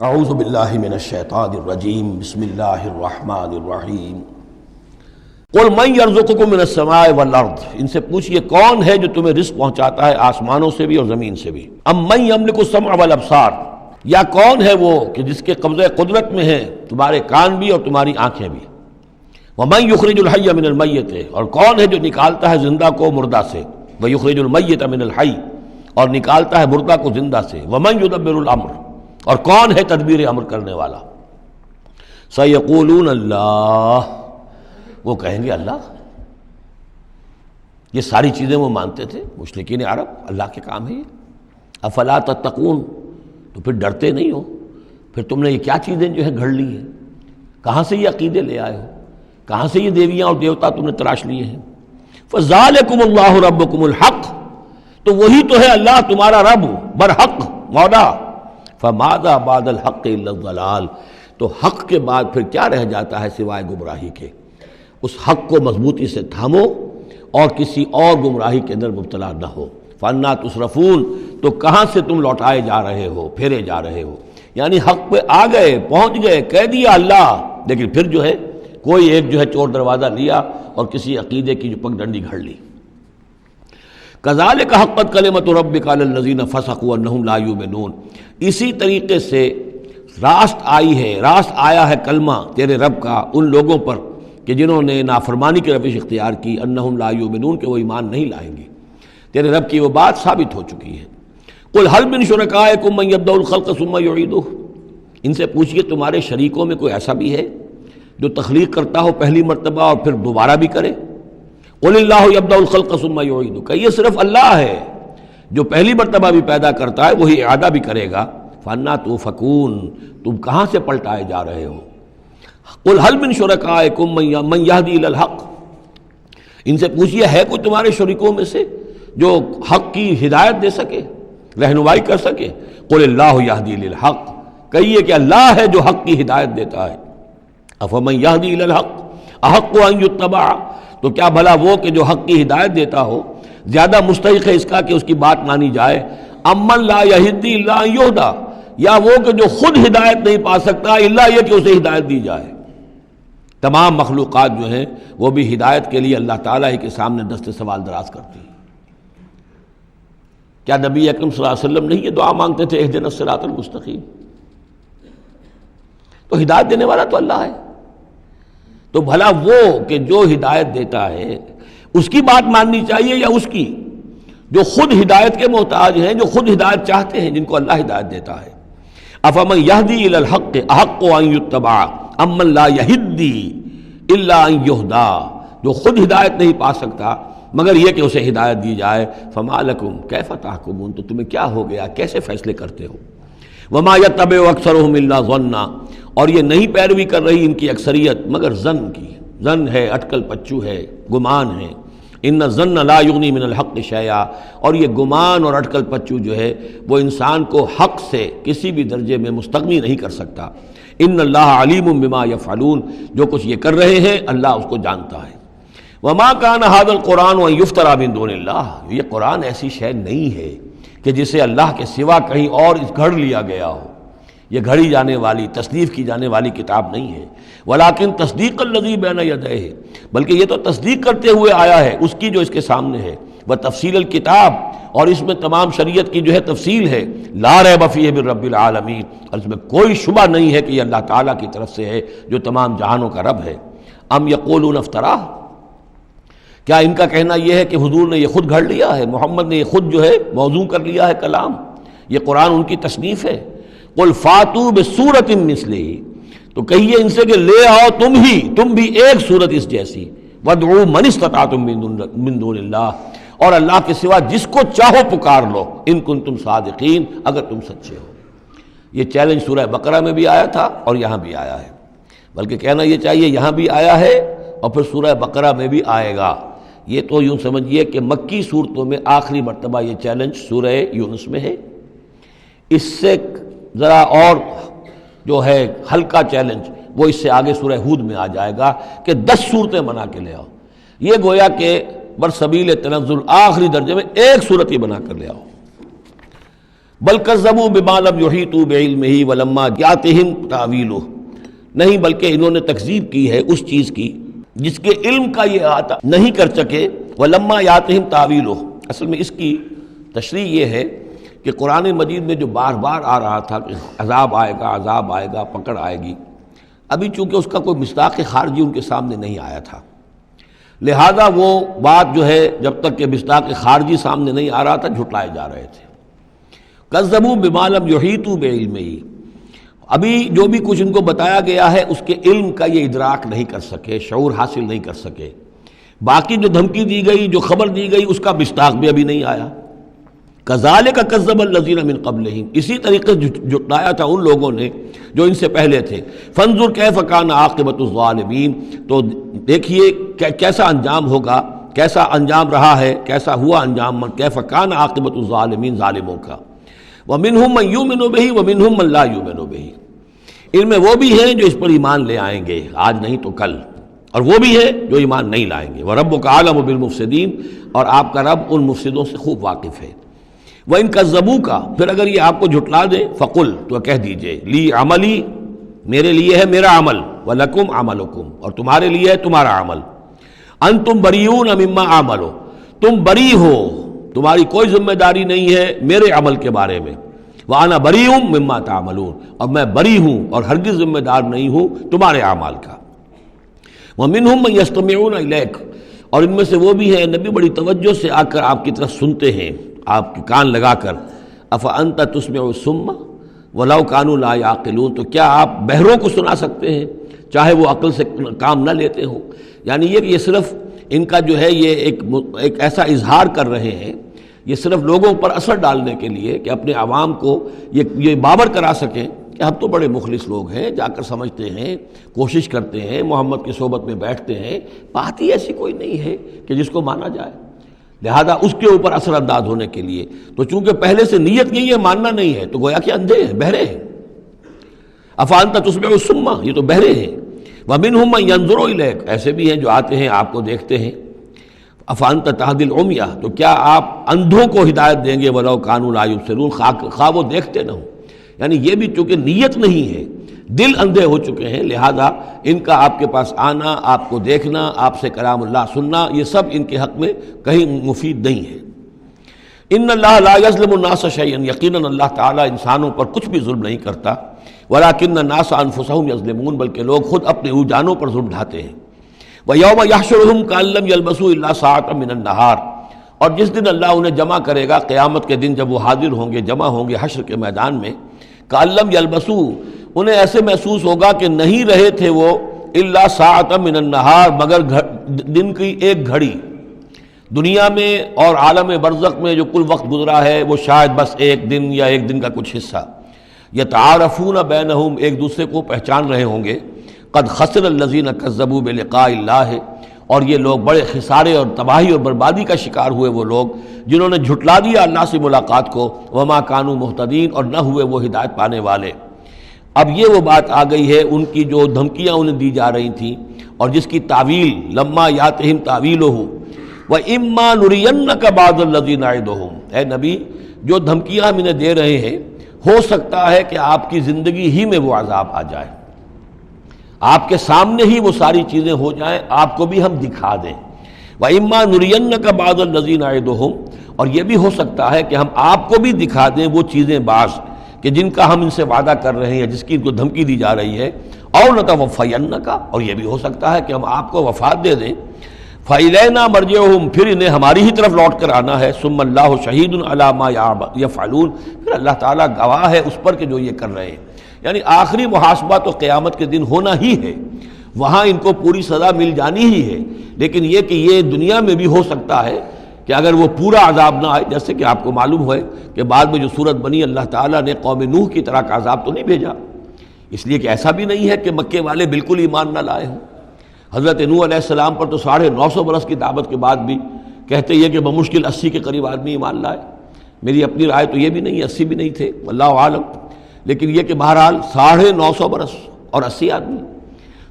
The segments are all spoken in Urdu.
اعوذ باللہ من الشیطان الرجیم بسم اللہ الرحمن الرحیم قل من یرزقکم من السماء والارض، ان سے پوچھئے کون ہے جو تمہیں رزق پہنچاتا ہے آسمانوں سے بھی اور زمین سے بھی. ام من یملک السمع والابصار، یا کون ہے وہ کہ جس کے قبضہ قدرت میں ہے تمہارے کان بھی اور تمہاری آنکھیں بھی. ومن یخرج الحی من المیت، اور کون ہے جو نکالتا ہے زندہ کو مردہ سے. ویخرج المیت من الحی، اور نکالتا ہے مردہ کو زندہ سے. ومن یدبر الامر، اور کون ہے تدبیر امر کرنے والا. سیقولون اللہ، وہ کہیں گے اللہ. یہ ساری چیزیں وہ مانتے تھے مشرکین عرب، اللہ کے کام ہے یہ. افلا تتقون، تو پھر ڈرتے نہیں ہو؟ پھر تم نے یہ کیا چیزیں جو ہے گھڑ لی ہیں؟ کہاں سے یہ عقیدے لے آئے ہو؟ کہاں سے یہ دیویاں اور دیوتا تم نے تراش لیے ہیں؟ فذالکم اللہ ربکم الحق، تو وہی تو ہے اللہ تمہارا رب برحق مولا. فماذا بعد الحق الا الضلال، تو حق کے بعد پھر کیا رہ جاتا ہے سوائے گمراہی کے. اس حق کو مضبوطی سے تھامو اور کسی اور گمراہی کے اندر مبتلا نہ ہو. فانا تصرفون، تو کہاں سے تم لوٹائے جا رہے ہو، پھیرے جا رہے ہو. یعنی حق پہ آ گئے، پہنچ گئے، کہہ دیا اللہ، لیکن پھر جو ہے کوئی ایک جو ہے چور دروازہ لیا اور کسی عقیدے کی جو پگڈنڈی گھڑ لی. کذالک حقت کلمۃ ربک علی الذین فسقوا انہم لا یؤمنون، اسی طریقے سے راست آیا ہے کلمہ تیرے رب کا ان لوگوں پر کہ جنہوں نے نافرمانی کی روش اختیار کی. انہم لا یؤمنون، کہ وہ ایمان نہیں لائیں گے. تیرے رب کی وہ بات ثابت ہو چکی ہے. قل هل من شرکائکم من یبدأ الخلق ثم یعیدہ، ان سے پوچھئے تمہارے شریکوں میں کوئی ایسا بھی ہے جو تخلیق کرتا ہو پہلی مرتبہ اور پھر دوبارہ بھی کرے. قل اللہ یبدأ الخلق ثم یعیدہ، کہ یہ صرف اللہ ہے جو پہلی مرتبہ بھی پیدا کرتا ہے وہی اعادہ بھی کرے گا. فانا توفکون، تم کہاں سے پلٹائے جا رہے ہو. قل هل من شرکائکم من یہدی الی الحق، ان سے پوچھئے ہے کوئی تمہارے شریکوں میں سے جو حق کی ہدایت دے سکے، رہنمائی کر سکے. قل اللہ یہدی الی الحق، کہیے کہ اللہ ہے جو حق کی ہدایت دیتا ہے. افمن یہدی الی الحق احق ان یتبع، تو کیا بھلا وہ کہ جو حق کی ہدایت دیتا ہو زیادہ مستحق ہے اس کا کہ اس کی بات مانی جائے. امن لا یہدی الا ان یہدی، یا وہ کہ جو خود ہدایت نہیں پا سکتا الا یہ کہ اسے ہدایت دی جائے. تمام مخلوقات جو ہیں وہ بھی ہدایت کے لیے اللہ تعالیٰ ہی کے سامنے دست سوال دراز کرتی ہیں. کیا نبی اکرم صلی اللہ علیہ وسلم نہیں یہ دعا مانگتے تھے اہدنا الصراط المستقیم؟ تو ہدایت دینے والا تو اللہ ہے. تو بھلا وہ کہ جو ہدایت دیتا ہے اس کی بات ماننی چاہیے یا اس کی جو خود ہدایت کے محتاج ہیں، جو خود ہدایت چاہتے ہیں، جن کو اللہ ہدایت دیتا ہے. افمن یہدی الی الحق احق ان یتبع امن لا یہدی الا ان یہدی، جو خود ہدایت نہیں پا سکتا مگر یہ کہ اسے ہدایت دی جائے. فما لکم کیف تحکمون، تو تمہیں کیا ہو گیا، کیسے فیصلے کرتے ہو. وما یتبع اکثرهم الا ظنا، اور یہ نہیں پیروی کر رہی ان کی اکثریت مگر ظن کی. ظن ہے، اٹکل پچو ہے، گمان ہے. ان الظن لا یغنی من الحق شیئا، اور یہ گمان اور اٹکل پچو جو ہے وہ انسان کو حق سے کسی بھی درجے میں مستغنی نہیں کر سکتا. ان اللہ علیم بما یفعلون، جو کچھ یہ کر رہے ہیں اللہ اس کو جانتا ہے. وما کان ھذا القرآن ان یفترى من دون اللہ، یہ قرآن ایسی شے نہیں ہے کہ جسے اللہ کے سوا کہیں اور گھڑ لیا گیا ہو. یہ گھڑی جانے والی، تصنیف کی جانے والی کتاب نہیں ہے. ولیکن تصدیق الذی بین یدیہ، بلکہ یہ تو تصدیق کرتے ہوئے آیا ہے اس کی جو اس کے سامنے ہے. وہ تفصیل الکتاب، اور اس میں تمام شریعت کی جو ہے تفصیل ہے. لا ریب فیہ من رب العالمین، اور اس میں کوئی شبہ نہیں ہے کہ یہ اللہ تعالیٰ کی طرف سے ہے جو تمام جہانوں کا رب ہے. ام یقولون افترا، کیا ان کا کہنا یہ ہے کہ حضور نے یہ خود گھڑ لیا ہے، محمد نے یہ خود جو ہے موضوع کر لیا ہے کلام، یہ قرآن ان کی تصنیف ہے. قل فاتوا بسورۃ مثلہ، تو کہیے ان سے کہ لے آؤ تم بھی ایک صورت اس جیسی. وادعوا من استطعتم من دون اللہ، اور اللہ کے سوا جس کو چاہو پکار لو. ان کنتم صادقین، اگر تم سچے ہو. یہ چیلنج سورہ بقرہ میں بھی آیا تھا اور یہاں بھی آیا ہے، بلکہ کہنا یہ چاہیے یہاں بھی آیا ہے اور پھر سورہ بقرہ میں بھی آئے گا. یہ تو یوں سمجھیے کہ مکی صورتوں میں آخری مرتبہ یہ چیلنج سورہ یونس میں ہے. اس سے ذرا اور جو ہے ہلکا چیلنج وہ اس سے آگے سورہ ہود میں آ جائے گا کہ 10 صورتیں بنا کے لے آؤ. یہ گویا کہ برسبیل تنزل آخری درجے میں ایک صورت ہی بنا کر لے آؤ. بل کذبوا بما لم یحیطوا بعلمہ ولما جاءتہم تاویلہ، نہیں بلکہ انہوں نے تکذیب کی ہے اس چیز کی جس کے علم کا یہ احاطہ نہیں کر سکے، ولما یاتہم تاویلہ۔ اصل میں اس کی تشریح یہ ہے کہ قرآن مجید میں جو بار بار آ رہا تھا کہ عذاب آئے گا، پکڑ آئے گی، ابھی چونکہ اس کا کوئی مصداق خارجی ان کے سامنے نہیں آیا تھا، لہذا وہ بات جو ہے جب تک کہ مصداق خارجی سامنے نہیں آ رہا تھا جھٹلائے جا رہے تھے۔ کذبوا بما لم یحیطوا بعلمہ، ابھی جو بھی کچھ ان کو بتایا گیا ہے اس کے علم کا یہ ادراک نہیں کر سکے، شعور حاصل نہیں کر سکے۔ باقی جو دھمکی دی گئی، جو خبر دی گئی، اس کا مصداق بھی ابھی نہیں آیا۔ کذالک کذب الذین من قبلہم، اسی طریقے سے جھٹلایا تھا ان لوگوں نے جو ان سے پہلے تھے۔ فانظر کیف کان عاقبۃ الظالمین، تو دیکھیے کیسا انجام ہوگا، کیسا انجام رہا ہے، کیسا ہوا انجام، کیف کان عاقبۃ الظالمین، ظالموں کا۔ ومنہم من یؤمن بہ ومنہم من لا یؤمن بہ، ان میں وہ بھی ہیں جو اس پر ایمان لے آئیں گے آج نہیں تو کل، اور وہ بھی ہے جو ایمان نہیں لائیں گے۔ وَرَبُّكَ أَعْلَمُ بِالْمُفْسِدِينَ، اور آپ کا رب ان مفسدوں سے خوب واقف ہے۔ وَإِن كَذَّبُوكَ، پھر اگر یہ آپ کو جھٹلا دے، فَقُلْ، تو کہہ دیجئے، لِي عَمَلِي، میرے لیے ہے میرا عمل، وَلَكُمْ عَمَلُكُمْ، اور تمہارے لیے ہے تمہارا عمل۔ أَنْتُمْ بَرِيئُونَ مِمَّا أَعْمَلُ، تم بری ہو، تمہاری کوئی ذمہ داری نہیں ہے میرے عمل کے بارے میں۔ وَأَنَا بَرِيءٌ مِّمَّا تَعْمَلُونَ، اور میں بری ہوں اور ہرگز ذمہ دار نہیں ہوں تمہارے اعمال کا۔ وَمِنْهُمْ مَن يَسْتَمِعُونَ إِلَيْكَ، اور ان میں سے وہ بھی ہیں نبی بڑی توجہ سے آ کر آپ کی طرف سنتے ہیں، آپ کے کان لگا کر۔ أَفَأَنْتَ تُسْمِعُ الصُّمَّ وَلَوْ كَانُوا لَا يَعْقِلُونَ، تو کیا آپ بہروں کو سنا سکتے ہیں چاہے وہ عقل سے کام نہ لیتے ہوں؟ یعنی یہ صرف ان کا جو ہے یہ ایک ایسا اظہار کر رہے ہیں، یہ صرف لوگوں پر اثر ڈالنے کے لیے کہ اپنے عوام کو یہ باور کرا سکیں کہ ہم تو بڑے مخلص لوگ ہیں، جا کر سمجھتے ہیں، کوشش کرتے ہیں، محمد کی صحبت میں بیٹھتے ہیں، بات ہی ایسی کوئی نہیں ہے کہ جس کو مانا جائے، لہذا اس کے اوپر اثر انداز ہونے کے لیے۔ تو چونکہ پہلے سے نیت نہیں ہے، ماننا نہیں ہے، تو گویا کہ اندھے ہیں، بہرے ہیں۔ أَفَأَنْتَ تُسْمِعُ الصُّمَّ، یہ تو بہرے ہیں۔ وَمِنْهُمْ مَن يَنظُرُ إِلَيْكَ، ایسے بھی ہیں جو آتے ہیں آپ کو دیکھتے ہیں۔ أَفَأَنْتَ تَهْدِي الْعُمْيَ، تو کیا آپ اندھوں کو ہدایت دیں گے، وَلَوْ كَانُوا لَا يُبْصِرُونَ، خواہ وہ دیکھتے نہ ہوں۔ یعنی یہ بھی چونکہ نیت نہیں ہے، دل اندھے ہو چکے ہیں، لہذا ان کا آپ کے پاس آنا، آپ کو دیکھنا، آپ سے کلام اللہ سننا، یہ سب ان کے حق میں کہیں مفید نہیں ہے۔ ان اللہ لا یظلم الناس شیئا، یقیناً اللہ تعالیٰ انسانوں پر کچھ بھی ظلم نہیں کرتا، ولکن الناس انفسهم یظلمون، بلکہ لوگ خود اپنے جانوں پر ظلم ڈھاتے ہیں۔ وَيَوْمَ يَحْشُرُهُمْ كَأَن لَّمْ يَلْبَثُوا إِلَّا سَاعَةً مِّنَ النَّهَارِ، اور جس دن اللہ انہیں جمع کرے گا، قیامت کے دن جب وہ حاضر ہوں گے، جمع ہوں گے حشر کے میدان میں، كَأَن لَّمْ يَلْبَثُوا، انہیں ایسے محسوس ہوگا کہ نہیں رہے تھے وہ، إِلَّا سَاعَةً مِّنَ النَّهَارِ، مگر دن کی ایک گھڑی۔ دنیا میں اور عالم برزخ میں جو کل وقت گزرا ہے وہ شاید بس ایک دن یا ایک دن کا کچھ حصہ۔ یتعارفون بینہم، ایک دوسرے کو پہچان رہے ہوں گے۔ قد خسر الذین کذبوا بلقاء اللہ، اور یہ لوگ بڑے خسارے اور تباہی اور بربادی کا شکار ہوئے وہ لوگ جنہوں نے جھٹلا دیا اللہ سے ملاقات کو، وما کانوا مہتدین، اور نہ ہوئے وہ ہدایت پانے والے۔ اب یہ وہ بات آ گئی ہے ان کی جو دھمکیاں انہیں دی جا رہی تھیں اور جس کی تعویل، لما یاتہم تعویلہ وَإِمَّا نُرِيَنَّكَ بَعْضَ الَّذِي نَعِدُهُمْ، اے نبی جو دھمکیاں ہم انہیں دے رہے ہیں، ہو سکتا ہے کہ آپ کی زندگی ہی میں وہ عذاب آ جائے، آپ کے سامنے ہی وہ ساری چیزیں ہو جائیں، آپ کو بھی ہم دکھا دیں۔ وَإِمَّا نُرِيَنَّكَ بَعْضَ الَّذِي نَعِدُهُمْ، اور یہ بھی ہو سکتا ہے کہ ہم آپ کو بھی دکھا دیں وہ چیزیں بعض کہ جن کا ہم ان سے وعدہ کر رہے ہیں، جس کی ان کو دھمکی دی جا رہی ہے، اور نَتَوَفَّيَنَّكَ، اور یہ بھی ہو سکتا ہے کہ ہم آپ کو وفات دے دیں۔ فَإِلَيْنَا مَرْجِعُهُمْ، پھر انہیں ہماری ہی طرف لوٹ کر آنا ہے۔ ثُمَّ اللَّهُ شَهِيدٌ عَلَىٰ مَا يَفْعَلُونَ، پھر اللہ تعالیٰ گواہ ہے اس پر کہ جو یہ کر رہے ہیں۔ یعنی آخری محاسبہ تو قیامت کے دن ہونا ہی ہے، وہاں ان کو پوری سزا مل جانی ہی ہے، لیکن یہ کہ یہ دنیا میں بھی ہو سکتا ہے کہ اگر وہ پورا عذاب نہ آئے، جیسے کہ آپ کو معلوم ہے کہ بعد میں جو صورت بنی، اللہ تعالیٰ نے قوم نوح کی طرح کا عذاب تو نہیں بھیجا، اس لیے کہ ایسا بھی نہیں ہے کہ مکے والے بالکل ایمان نہ لائے ہوں۔ حضرت نوح علیہ السلام پر تو 950 برس کی دعوت کے بعد بھی کہتے یہ کہ بمشکل 80 کے قریب آدمی ایمان لائے۔ میری اپنی رائے تو یہ بھی نہیں، 80 بھی نہیں تھے، اللہ عالم، لیکن یہ کہ بہرحال 950 برس اور 80 آدمی۔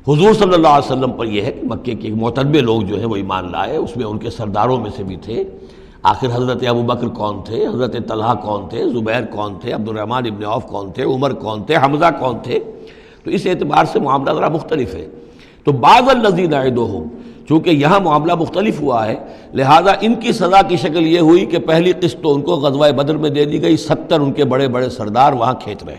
حضور صلی اللہ علیہ وسلم پر یہ ہے کہ مکے کے معتدبے لوگ جو ہیں وہ ایمان لائے، اس میں ان کے سرداروں میں سے بھی تھے آخر حضرت ابوبکر کون تھے، حضرت طلحہ کون تھے، زبیر کون تھے، عبد الرحمن ابن عوف کون تھے، عمر کون تھے، حمزہ کون تھے؟ تو اس اعتبار سے معاملہ ذرا مختلف ہے۔ تو بعض الذین عدوہم، چونکہ یہاں معاملہ مختلف ہوا ہے، لہذا ان کی سزا کی شکل یہ ہوئی کہ پہلی قسط تو ان کو غزوہ بدر میں دے دی گئی، 70 ان کے بڑے بڑے سردار وہاں کھینچ رہے،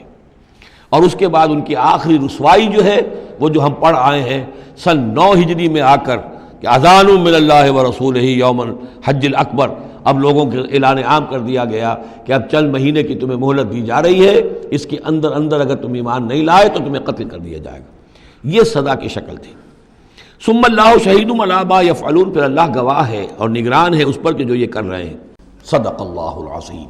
اور اس کے بعد ان کی آخری رسوائی جو ہے وہ جو ہم پڑھ آئے ہیں سن 9 ہجری میں آ کر کہ اذان من اللہ ورسولہ یوم الحج الاکبر، اب لوگوں کے اعلان عام کر دیا گیا کہ اب چند مہینے کی تمہیں مہلت دی جا رہی ہے، اس کے اندر اگر تم ایمان نہیں لائے تو تمہیں قتل کر دیا جائے گا۔ یہ سزا کی شکل تھی۔ ثم اللہ شہید علی ما یفعلون، پھر اللہ گواہ ہے اور نگران ہے اس پر کہ جو یہ کر رہے ہیں۔ صدق اللہ العظیم۔